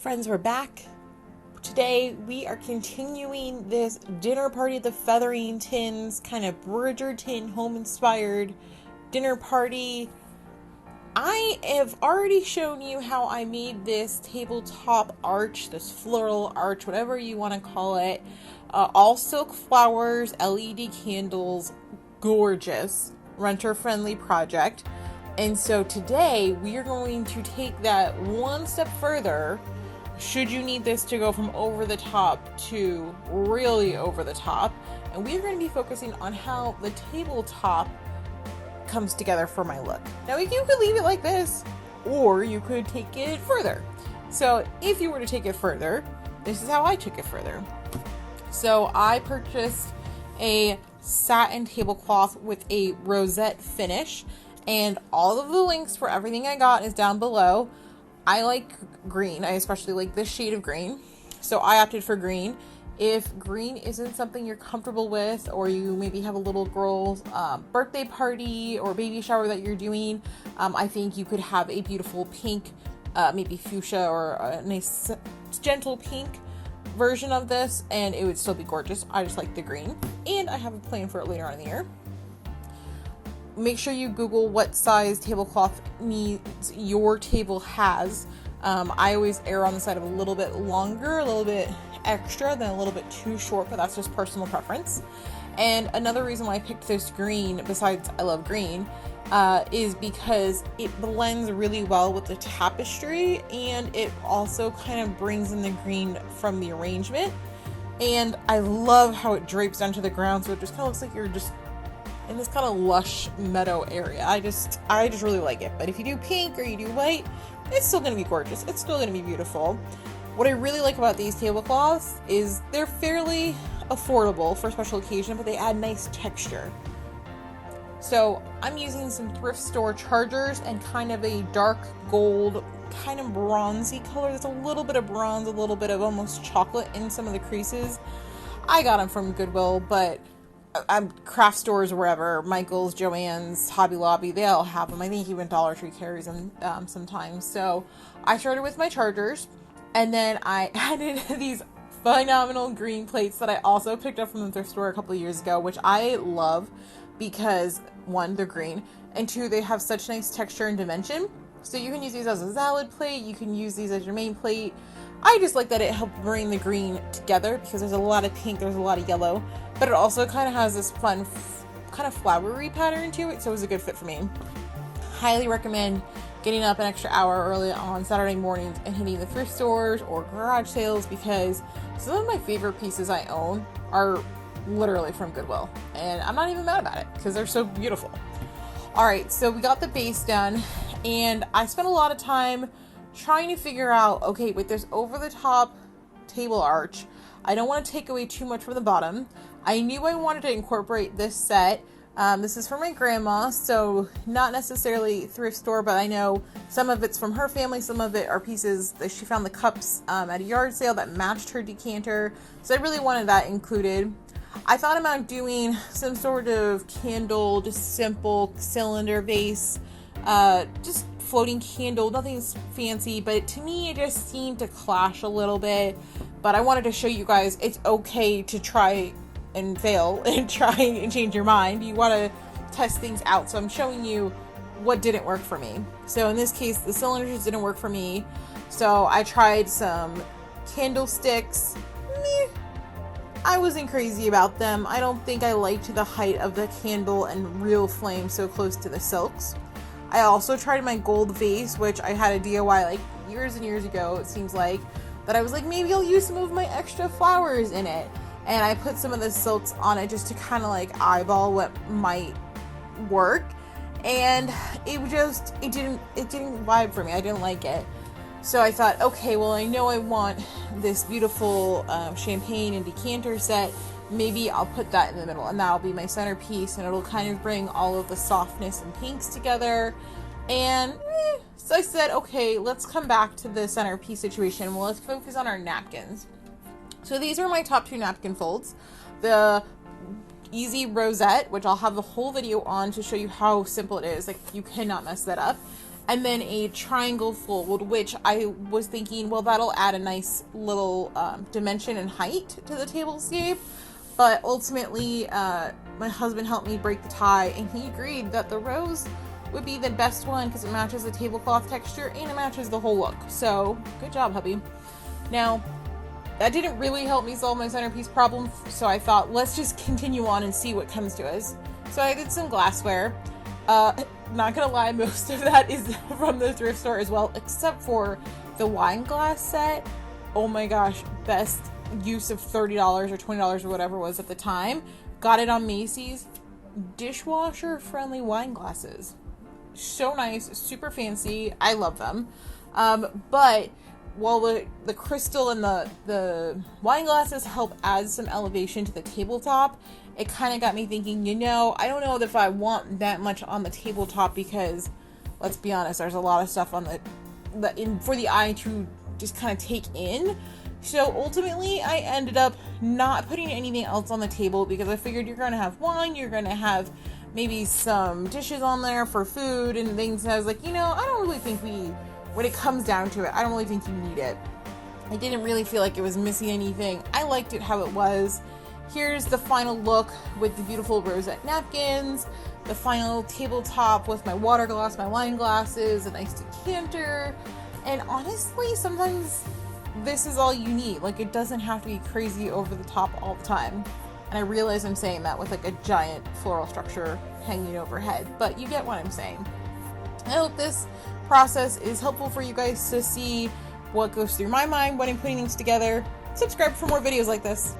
Friends, we're back. Today we are continuing this dinner party at the Featheringtons, kind of Bridgerton home-inspired dinner party. I have already shown you how I made this tabletop arch, this floral arch, whatever you want to call it. All silk flowers, LED candles, gorgeous, renter-friendly project. And so today we are going to take that one step further. Should you need this to go from over the top to really over the top, and we're going to be focusing on how the tabletop comes together for my look. Now, you could leave it like this, or you could take it further. So if you were to take it further, this is how I took it further. So I purchased a satin tablecloth with a rosette finish, and all of the links for everything I got is down below. I like green. I especially like this shade of green, so I opted for green. If green isn't something you're comfortable with, or you maybe have a little girl's birthday party or baby shower that you're doing, I think you could have a beautiful pink, maybe fuchsia or a nice gentle pink version of this, and it would still be gorgeous. I just like the green, and I have a plan for it later on in the year. Make sure you Google what size tablecloth needs your table has. I always err on the side of a little bit longer, a little bit extra than a little bit too short, but that's just personal preference. And another reason why I picked this green, besides I love green, is because it blends really well with the tapestry, and it also kind of brings in the green from the arrangement. And I love how it drapes down to the ground, so it just kind of looks like you're just in this kind of lush meadow area. I just really like it. But if you do pink or you do white, it's still going to be gorgeous. It's still going to be beautiful. What I really like about these tablecloths is they're fairly affordable for a special occasion, but they add nice texture. So I'm using some thrift store chargers and kind of a dark gold, kind of bronzy color. There's a little bit of bronze, a little bit of almost chocolate in some of the creases. I got them from Goodwill, but craft stores, wherever, Michael's, Joann's, Hobby Lobby, they all have them. I think even Dollar Tree carries them sometimes. So I started with my chargers, and then I added these phenomenal green plates that I also picked up from the thrift store a couple of years ago, which I love because, one, they're green, and two, they have such nice texture and dimension. So you can use these as a salad plate, you can use these as your main plate. I just like that it helped bring the green together because there's a lot of pink, there's a lot of yellow, but it also kind of has this fun, kind of flowery pattern to it, so it was a good fit for me. Highly recommend getting up an extra hour early on Saturday mornings and hitting the thrift stores or garage sales, because some of my favorite pieces I own are literally from Goodwill, and I'm not even mad about it because they're so beautiful. Alright, so we got the base done, and I spent a lot of time trying to figure out, okay, with this over-the-top table arch, I don't want to take away too much from the bottom. I knew I wanted to incorporate this set. This is for my grandma, so not necessarily thrift store, but I know some of it's from her family, some of it are pieces that she found the cups at a yard sale that matched her decanter, so I really wanted that included. I thought about doing some sort of candle, just simple cylinder base, just floating candle, nothing fancy, but to me it just seemed to clash a little bit. But I wanted to show you guys it's okay to try and fail and try and change your mind. You want to test things out, so I'm showing you what didn't work for me. So in this case, the cylinders didn't work for me, so I tried some candlesticks. I wasn't crazy about them. I don't think I liked the height of the candle and real flame so close to the silks. I also tried my gold vase, which I had a DIY like years and years ago, it seems like, that I was like, maybe I'll use some of my extra flowers in it. And I put some of the silks on it just to kind of like eyeball what might work. And it didn't vibe for me. I didn't like it. So I thought, okay, well, I know I want this beautiful champagne and decanter set. Maybe I'll put that in the middle, and that'll be my centerpiece, and it'll kind of bring all of the softness and pinks together. And so I said, okay, let's come back to the centerpiece situation. Well, let's focus on our napkins. So these are my top two napkin folds. The Easy Rosette, which I'll have the whole video on to show you how simple it is. Like, you cannot mess that up. and then a triangle fold, which I was thinking, well, that'll add a nice little dimension and height to the tablescape. But ultimately, my husband helped me break the tie, and he agreed that the rose would be the best one because it matches the tablecloth texture and it matches the whole look. So, good job, hubby. Now, that didn't really help me solve my centerpiece problem, so I thought, let's just continue on and see what comes to us. So I did some glassware. Not gonna lie, most of that is from the thrift store as well, except for the wine glass set. Oh my gosh, best use of $30 or $20 or whatever it was at the time. Got it on Macy's. Dishwasher friendly wine glasses. So nice, super fancy. I love them. But while the crystal and the wine glasses help add some elevation to the tabletop, it kind of got me thinking, I don't know if I want that much on the tabletop because, let's be honest, there's a lot of stuff on for the eye to just kind of take in. So ultimately, I ended up not putting anything else on the table because I figured you're going to have wine, you're going to have maybe some dishes on there for food and things. And I was like, I don't really think when it comes down to it, I don't really think you need it. I didn't really feel like it was missing anything. I liked it how it was. Here's the final look with the beautiful rosette napkins, the final tabletop with my water glass, my wine glasses, a nice decanter. And honestly, sometimes this is all you need. Like, it doesn't have to be crazy over the top all the time. And I realize I'm saying that with like a giant floral structure hanging overhead, but you get what I'm saying. I hope this process is helpful for you guys to see what goes through my mind when I'm putting things together. Subscribe for more videos like this.